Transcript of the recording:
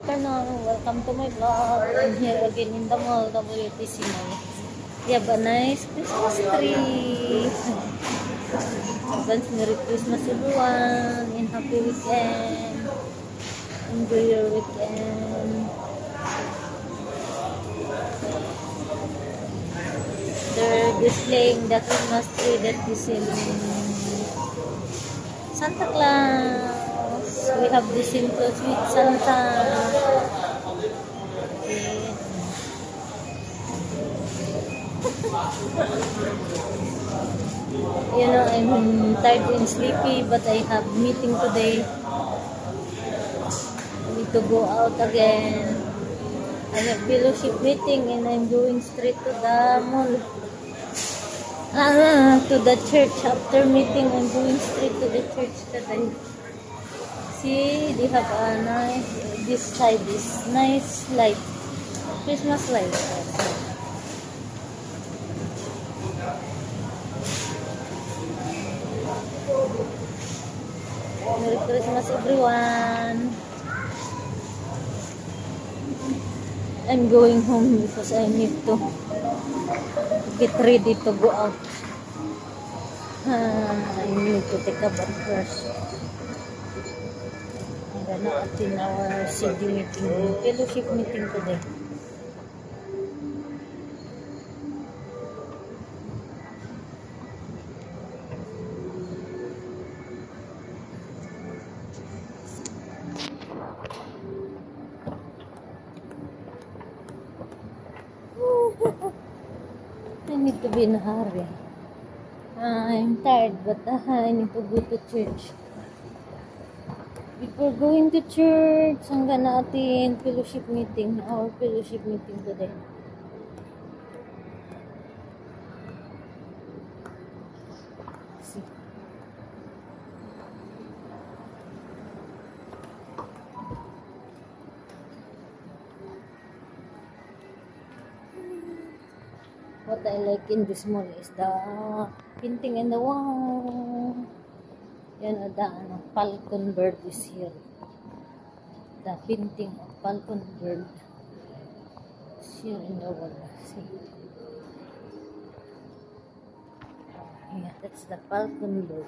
Welcome to my vlog. I'm here again in the mall, WTC Mall. We have a nice Christmas tree. Advance Merry Christmas everyone and happy weekend. Enjoy your weekend. They're displaying the Christmas tree that is in Santa Claus. We have the simple sweet Santa. You know, I'm tired and sleepy, but I have meeting today. I need to go out again. I have fellowship meeting and I'm going straight to the mall. To the church. After meeting, I'm going straight to the church today. See, they have a nice, this side is nice light, Christmas light. Merry Christmas everyone. I'm going home because I need to get ready to go out. I need to take a bath first. I'm gonna attend our CD meeting, fellowship meeting today. I need to be in a hurry. I'm tired, but I need to go to church. Before going to church, I'm gonna attend fellowship meeting, our fellowship meeting today. See. What I like in this mall is the painting in the wall. Yan, the falcon bird is here. The painting of falcon bird is here in the wall. See? Yeah, that's the falcon bird.